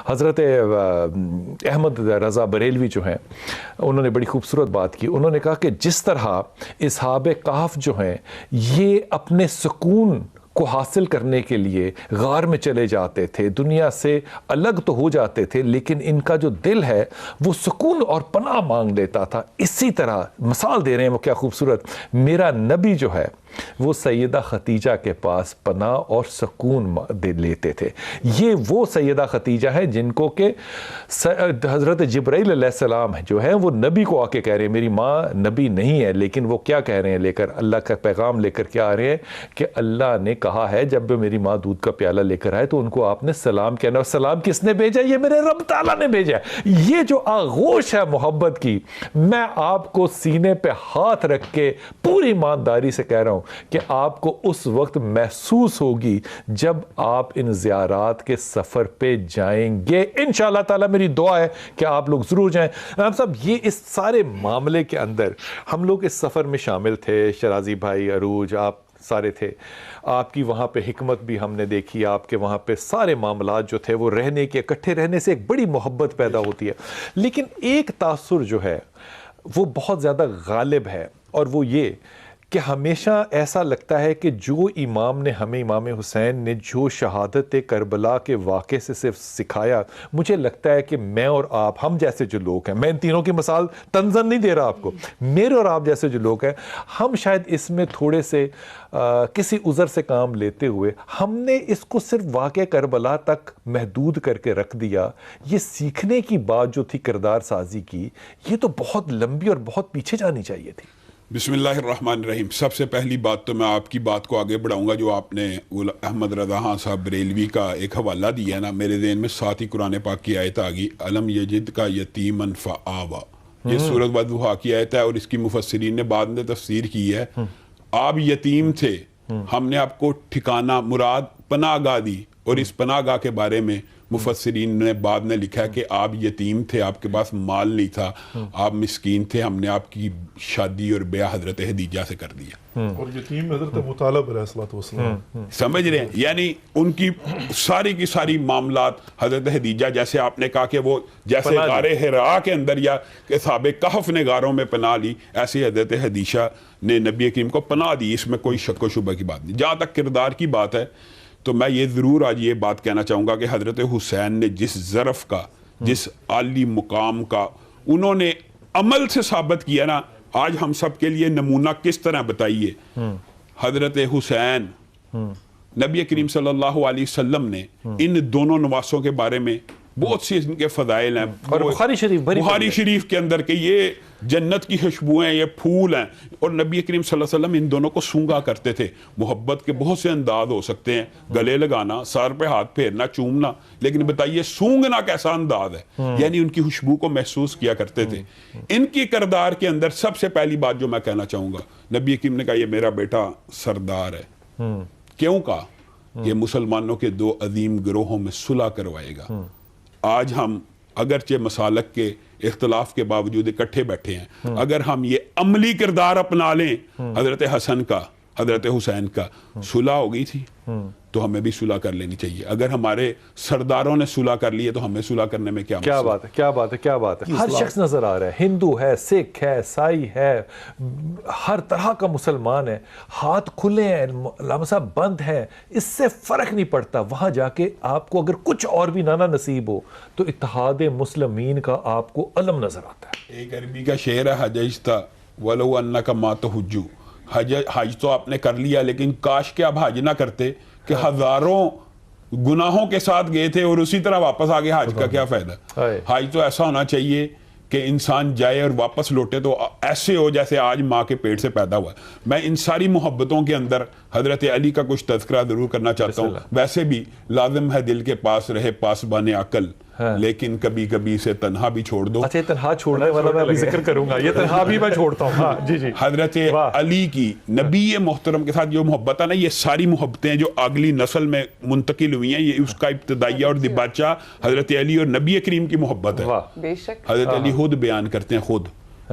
حضرت احمد رضا بریلوی جو ہیں انہوں نے بڑی خوبصورت بات کی. انہوں نے کہا کہ جس طرح اصحاب کہف جو ہیں یہ اپنے سکون کو حاصل کرنے کے لیے غار میں چلے جاتے تھے, دنیا سے الگ تو ہو جاتے تھے, لیکن ان کا جو دل ہے وہ سکون اور پناہ مانگ لیتا تھا. اسی طرح مثال دے رہے ہیں وہ کیا خوبصورت, میرا نبی جو ہے وہ سیدہ خدیجہ کے پاس پناہ اور سکون لیتے تھے. یہ وہ سیدہ خدیجہ ہیں جن کو کہ حضرت جبرائیل علیہ السلام جو ہیں وہ نبی کو آ کے کہہ رہے ہیں, میری ماں نبی نہیں ہے, لیکن وہ کیا کہہ رہے ہیں لے کر, اللہ کا پیغام لے کر کیا آ رہے ہیں کہ اللہ نے کہا ہے جب میری ماں دودھ کا پیالہ لے کر آئے تو ان کو آپ نے سلام کہنا, اور سلام کس نے بھیجا؟ یہ میرے رب تعالیٰ نے بھیجا. یہ جو آغوش ہے محبت کی, میں آپ کو سینے پہ ہاتھ رکھ کے پوری ایمانداری سے کہہ رہا ہوں کہ آپ کو اس وقت محسوس ہوگی جب آپ ان زیارات کے سفر پہ جائیں گے. انشاءاللہ تعالیٰ میری دعا ہے کہ آپ لوگ ضرور جائیں. ہم سب یہ اس سارے معاملے کے اندر ہم لوگ اس سفر میں شامل تھے, شرازی بھائی, عروج, آپ سارے تھے. آپ کی وہاں پہ حکمت بھی ہم نے دیکھی, آپ کے وہاں پہ سارے معاملات جو تھے وہ رہنے کے, اکٹھے رہنے سے ایک بڑی محبت پیدا ہوتی ہے. لیکن ایک تاثر جو ہے وہ بہت زیادہ غالب ہے, اور وہ یہ کہ ہمیشہ ایسا لگتا ہے کہ جو امام نے ہمیں, امام حسین نے جو شہادت کربلا کے واقعے سے صرف سکھایا, مجھے لگتا ہے کہ میں اور آپ, ہم جیسے جو لوگ ہیں, میں ان تینوں کی مثال تنزن نہیں دے رہا آپ کو, میرے اور آپ جیسے جو لوگ ہیں, ہم شاید اس میں تھوڑے سے کسی عذر سے کام لیتے ہوئے ہم نے اس کو صرف واقعہ کربلا تک محدود کر کے رکھ دیا. یہ سیکھنے کی بات جو تھی کردار سازی کی, یہ تو بہت لمبی اور بہت پیچھے جانی چاہیے تھی. بسم اللہ الرحمن الرحیم. سب سے پہلی بات تو میں آپ کی بات کو آگے بڑھاؤں گا, جو آپ نے احمد رضا خان صاحب بریلوی کا ایک حوالہ دیا ہے نا, میرے ذہن میں ساتھ ہی قرآن پاک کی آیت آ گئی, علم یجد کا یتیمن فآوا. یہ سورۃ والضحیٰ کی آیت ہے, اور اس کی مفسرین نے بعد میں تفسیر کی ہے. آپ یتیم تھے, ہم نے آپ کو ٹھکانہ مراد پناہ گاہ دی, اور اس پناہ گاہ کے بارے میں مفسرین نے بعد میں لکھا ہے کہ آپ یتیم تھے, آپ کے پاس مال نہیں تھا, آپ مسکین تھے, ہم نے آپ کی شادی اور بیاہ حضرت خدیجہ سے کر دیا. اور یتیم حضرت ابو طالب علیہ السلام, سمجھ رہے ہیں, یعنی ان کی ساری کی ساری معاملات حضرت خدیجہ, جیسے آپ نے کہا کہ وہ جیسے غار حرا کے اندر یا اصحاب کہف نے غاروں میں پناہ لی, ایسے حضرت خدیجہ نے نبی کریم کو پناہ دی. اس میں کوئی شک و شبہ کی بات نہیں. جہاں تک کردار کی بات ہے تو میں یہ ضرور آج یہ بات کہنا چاہوں گا کہ حضرت حسین نے جس ظرف کا, جس عالی مقام کا انہوں نے عمل سے ثابت کیا نا, آج ہم سب کے لیے نمونہ کس طرح بتائیے. حضرت حسین, نبی کریم صلی اللہ علیہ وسلم نے ان دونوں نواسوں کے بارے میں بہت سی ان کے فضائل ہیں, اور بخاری شریف کے اندر کہ یہ جنت کی خوشبو ہیں, یہ پھول ہیں, اور نبی کریم صلی اللہ علیہ وسلم ان دونوں کو سونگا کرتے تھے. محبت کے بہت سے انداز ہو سکتے ہیں, گلے لگانا, سر پہ ہاتھ پھیرنا, چومنا, لیکن بتائیے سونگنا کیسا انداز ہے, یعنی ان کی خوشبو کو محسوس کیا کرتے تھے. ان کی کردار کے اندر سب سے پہلی بات جو میں کہنا چاہوں گا, نبی کریم نے کہا یہ میرا بیٹا سردار ہے. کیوں کہا؟ یہ مسلمانوں کے دو عظیم گروہوں میں صلح کروائے گا. آج ہم اگرچہ مسالک کے اختلاف کے باوجود اکٹھے بیٹھے ہیں, اگر ہم یہ عملی کردار اپنا لیں حضرت حسن کا, حضرت حسین کا, صلح ہو گئی تھی, تو ہمیں بھی صلح کر لینی چاہیے. اگر ہمارے سرداروں نے صلح کر لی ہے تو ہمیں صلح کرنے میں کیا بات ہے, کیا بات ہے, کیا بات ہے. ہر شخص نظر آ رہا ہے, ہندو ہے, سکھ ہے, عیسائی ہے, ہر طرح کا مسلمان ہے, ہاتھ کھلے ہیں, علامہ صاحب بند ہیں, اس سے فرق نہیں پڑتا. وہاں جا کے آپ کو اگر کچھ اور بھی نہ نصیب ہو تو اتحاد مسلمین کا آپ کو علم نظر آتا ہے. ایک عربی کا شعر ہے, حججتا ولو انک ما تحج. حج تو آپ نے کر لیا, لیکن کاش کہ آپ حج نہ کرتے, کہ ہزاروں گناہوں کے ساتھ گئے تھے اور اسی طرح واپس آگے. حج کا کیا فائدہ؟ حج تو ایسا ہونا چاہیے کہ انسان جائے اور واپس لوٹے تو ایسے ہو جیسے آج ماں کے پیٹ سے پیدا ہوا. میں ان ساری محبتوں کے اندر حضرت علی کا کچھ تذکرہ ضرور کرنا چاہتا ہوں. ویسے بھی لازم ہے دل کے پاس رہے پاسبان عقل, لیکن کبھی کبھی سے تنہا بھی چھوڑ دو. اچھا, تنہا چھوڑنے والا میں ابھی ذکر کروں گا, یہ تنہا بھی میں چھوڑتا ہوں. ہاں جی جی. حضرت علی کی نبی محترم کے ساتھ جو محبت ہے نا, یہ ساری محبتیں جو اگلی نسل میں منتقل ہوئی ہیں, یہ اس کا ابتدائیہ اور دباچہ حضرت علی اور نبی کریم کی محبت ہے. بے شک حضرت علی خود بیان کرتے ہیں, خود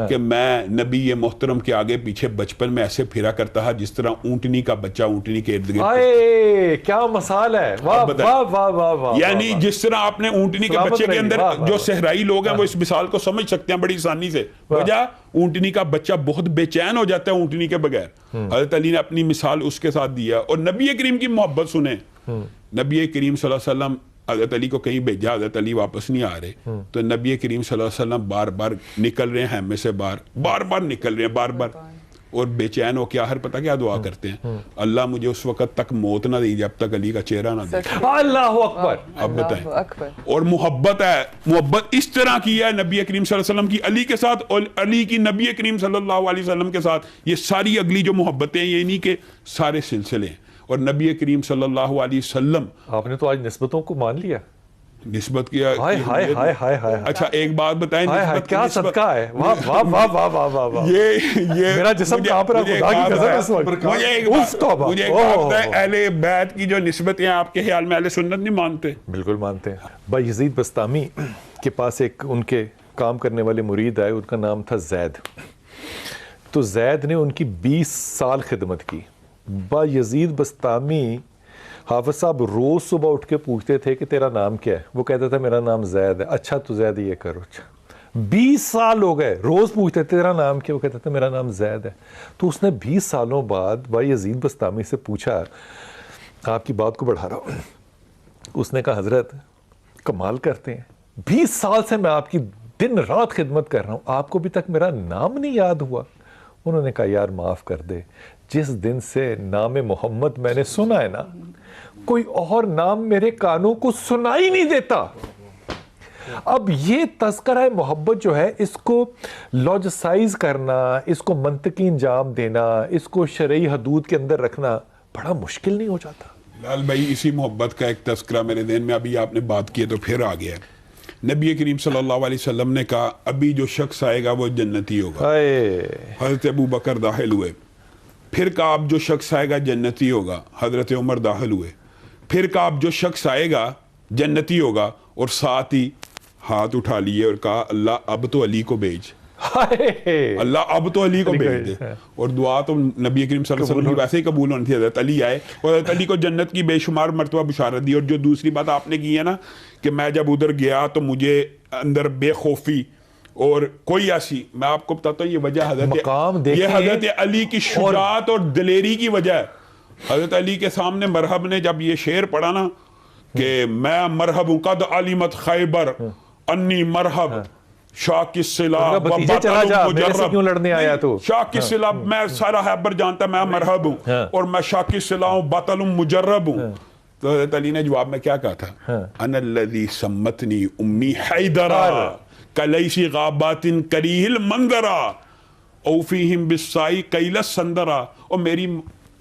کہ میں نبی محترم کے آگے پیچھے بچپن میں ایسے پھرا کرتا تھا جس طرح اونٹنی کا بچہ اونٹنی کے ارد گرد. آئے کیا مثال ہے, واہ واہ واہ واہ واہ. یعنی جس طرح آپ نے اونٹنی کے بچے کے اندر, جو صحرائی لوگ ہیں وہ اس مثال کو سمجھ سکتے ہیں بڑی آسانی سے. وجہ اونٹنی کا بچہ بہت بے چین ہو جاتا ہے اونٹنی کے بغیر. حضرت علی نے اپنی مثال اس کے ساتھ دیا. اور نبی کریم کی محبت سنیں, نبی کریم صلی اللہ علیہ وسلم حضرت علی کو کہیں بھیجا, حضرت علی واپس نہیں آ رہے, تو نبی کریم صلی اللہ علیہ وسلم بار بار نکل رہے ہیں خیمے سے باہر, بار بار نکل رہے ہیں بار بار, اور بے چین ہو کے آخر پتہ کیا دعا کرتے ہیں, اللہ مجھے اس وقت تک موت نہ دی جب تک علی کا چہرہ نہ دیکھ. اللہ اکبر. اب بتائیں, اور محبت ہے, محبت اس طرح کی ہے نبی کریم صلی اللہ علیہ وسلم کی علی کے ساتھ, اور علی کی نبی کریم صلی اللہ علیہ وسلم کے ساتھ. یہ ساری اگلی جو محبتیں یہ نہیں کہ سارے سلسلے ہیں. اور نبی کریم صلی اللہ علیہ وسلم, آپ نے تو آج نسبتوں کو مان لیا. نسبت کیا, ہائے ہائے ہائے ہائے ہائے. اچھا ایک بات بتائیں, کیا صدقہ ہے, واہ واہ واہ واہ واہ واہ واہ. یہ میرا جسم کانپ رہا ہے, خدا کی قسم اس وقت. مجھے ایک بات ہے, اہل بیت کی جو نسبتیں آپ کے خیال میں اہل سنت نہیں مانتے؟ بالکل مانتے ہیں. بھائی یزید بستامی کے پاس ایک ان کے کام کرنے والے مرید آئے, ان کا نام تھا زید. تو زید نے ان کی 20 سال خدمت کی. با یزید بستامی حافظ صاحب روز صبح اٹھ کے پوچھتے تھے کہ تیرا نام کیا ہے, وہ کہتا تھا میرا نام زید ہے. اچھا تو زید یہ کرو. اچھا 20 سال ہو گئے, روز پوچھتے تھے تیرا نام کیا, وہ کہتا تھا میرا نام زید ہے. تو اس نے 20 سالوں بعد بھائی یزید بستامی سے پوچھا, آپ کی بات کو بڑھا رہا ہوں, اس نے کہا حضرت کمال کرتے ہیں, 20 سال سے میں آپ کی دن رات خدمت کر رہا ہوں, آپ کو ابھی تک میرا نام نہیں یاد ہوا. انہوں نے کہا یار معاف کر دے, جس دن سے نام محمد میں نے سنا ہے نا, کوئی اور نام میرے کانوں کو سنائی نہیں دیتا. اب یہ تذکرہ محبت جو ہے, اس کو لاجسائز کرنا, اس کو منطقی انجام دینا, اس کو شرعی حدود کے اندر رکھنا بڑا مشکل نہیں ہو جاتا؟ لال بھائی اسی محبت کا ایک تذکرہ میرے ذہن میں, ابھی آپ نے بات کی تو پھر آ گیا. نبی کریم صلی اللہ علیہ وسلم نے کہا ابھی جو شخص آئے گا وہ جنتی ہوگا. حضرت ابو بکر داخل ہوئے. پھر کہا اب جو شخص آئے گا جنتی ہوگا. حضرت عمر داخل ہوئے. پھر کہا اب جو شخص آئے گا جنتی ہوگا, اور ساتھ ہی ہاتھ اٹھا لیے اور کہا اللہ اب تو علی کو بھیج, اللہ اب تو علی کو بھیج دے. اور دعا تو نبی کریم صلی اللہ علیہ وسلم کی ویسے ہی قبول ہونی تھی. حضرت علی آئے اور حضرت علی کو جنت کی بے شمار مرتبہ بشارت دی. اور جو دوسری بات آپ نے کی ہے نا کہ میں جب ادھر گیا تو مجھے اندر بے خوفی اور کوئی ایسی, میں آپ کو بتاتا ہوں یہ وجہ حضرت علی کی شجاعت اور دلیری کی وجہ ہے. حضرت علی کے سامنے مرحب نے جب یہ شعر پڑھا نا کہ میں مرحب ہوں قد علمت خیبر انی مرحب شاہ کی صلاح کیوں لڑنے آیا تو شاہ کی صلاح, میں سارا خیبر جانتا میں مرحب ہوں, اور میں شاہ کی صلاح ہوں باطل مجرب ہوں. تو حضرت علی نے جواب میں کیا کہا تھا, انا الذی سمتنی امی حیدرا کلیسی غابات کریہ المنظرا او فیہم بالسائی قیل السندرا. اور میری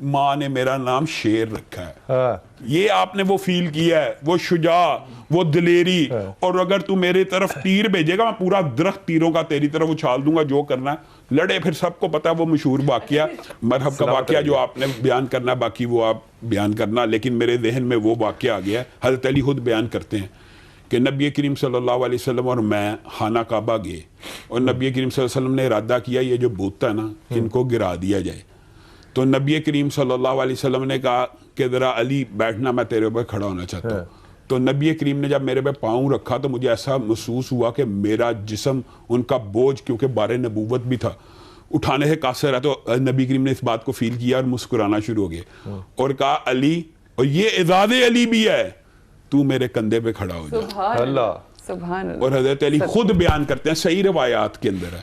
ماں نے میرا نام شیر رکھا ہے. یہ آپ نے وہ فیل کیا ہے, وہ شجاع, وہ دلیری. اور اگر تو میرے طرف تیر بھیجے گا میں پورا درخت تیروں کا تیری طرف اچھال دوں گا, جو کرنا ہے لڑے. پھر سب کو پتا وہ مشہور واقعہ مرحب کا واقعہ جو آپ نے بیان کرنا, باقی وہ آپ بیان کرنا, لیکن میرے ذہن میں وہ واقعہ آ گیا. حضرت علی خود بیان کرتے ہیں کہ نبی کریم صلی اللہ علیہ وسلم اور میں خانہ کعبہ گئے, اور نبی کریم صلی اللہ علیہ وسلم نے ارادہ کیا یہ جو بت ہے نا ان کو گرا دیا جائے. تو نبی کریم صلی اللہ علیہ وسلم نے کہا کہ ذرا علی بیٹھنا, میں تیرے اوپر کھڑا ہونا چاہتا ہوں. تو نبی کریم نے جب میرے پہ پاؤں رکھا تو مجھے ایسا محسوس ہوا کہ میرا جسم ان کا بوجھ, کیونکہ بارے نبوت بھی تھا, اٹھانے سے قاصر ہے. تو نبی کریم نے اس بات کو فیل کیا اور مسکرانا شروع ہو گئے, اور کہا علی, اور یہ اعزاز علی بھی ہے, تو میرے کندھے پہ کھڑا ہو جا. اللہ. اور حضرت علی خود بیان کرتے ہیں, صحیح روایات کے اندر ہے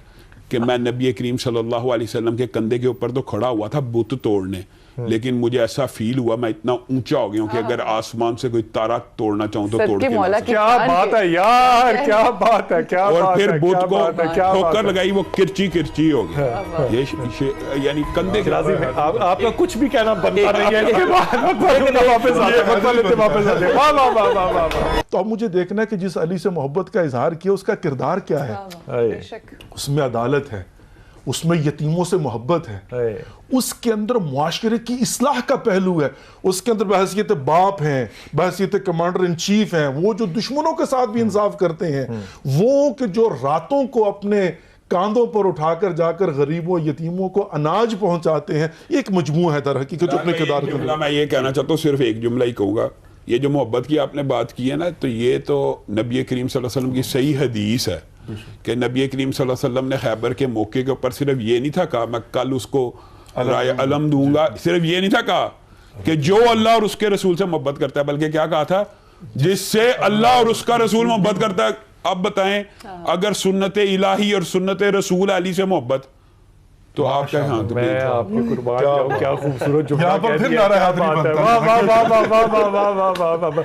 کہ میں نبی کریم صلی اللہ علیہ وسلم کے کندھے کے اوپر تو کھڑا ہوا تھا بت توڑنے, لیکن مجھے ایسا فیل ہوا میں اتنا اونچا ہو گیا ہوں کہ اگر آسمان سے کوئی تارا توڑنا چاہوں تو توڑ کے کیا بات ہے یار, کیا بات ہے, کیا بات ہے. اور پھر بت کو ٹھوکر لگائی, وہ کرچی کرچی ہو گیا. یہ یعنی کندھے کے آپ کا کچھ بھی کہنا بنتا نہیں ہے. تو اب مجھے دیکھنا ہے کہ جس علی سے محبت کا اظہار کیا اس کا کردار کیا ہے. اس میں عدالت ہے, اس میں یتیموں سے محبت ہے, اس کے اندر معاشرے کی اصلاح کا پہلو ہے, اس کے اندر بحیثیت باپ ہیں, بحیثیت کمانڈر ان چیف ہیں, وہ جو دشمنوں کے ساتھ بھی انصاف کرتے ہیں, وہ کہ جو راتوں کو اپنے کاندھوں پر اٹھا کر جا کر غریبوں یتیموں کو اناج پہنچاتے ہیں. یہ ایک مجموعہ ہے در حقیقت جو اپنے کردار ایک کو جملہ میں یہ کہنا چاہتا ہوں, صرف ایک جملہ ہی کہوں گا. یہ جو محبت کی آپ نے بات کی ہے نا, تو یہ تو نبی کریم صلی اللہ علیہ وسلم کی صحیح حدیث ہے کہ نبی کریم صلی اللہ علیہ وسلم نے خیبر کے موقع کے اوپر صرف یہ نہیں تھا کہا میں کل اس کو رائے علم دوں گا, صرف یہ نہیں تھا کہا کہ جو اللہ اور اس کے رسول سے محبت کرتا ہے, بلکہ کیا کہا تھا, جس سے اللہ اور اس کا رسول محبت کرتا ہے. اب بتائیں اگر سنت الہی اور سنت رسول علی سے محبت, تو آپ کا ہاں میں آپ کے قربان جاؤں, کیا خوبصورت جملہ یہاں پر پھر نعرہ حاضری بنتا ہے. واہ واہ واہ واہ واہ واہ واہ واہ واہ.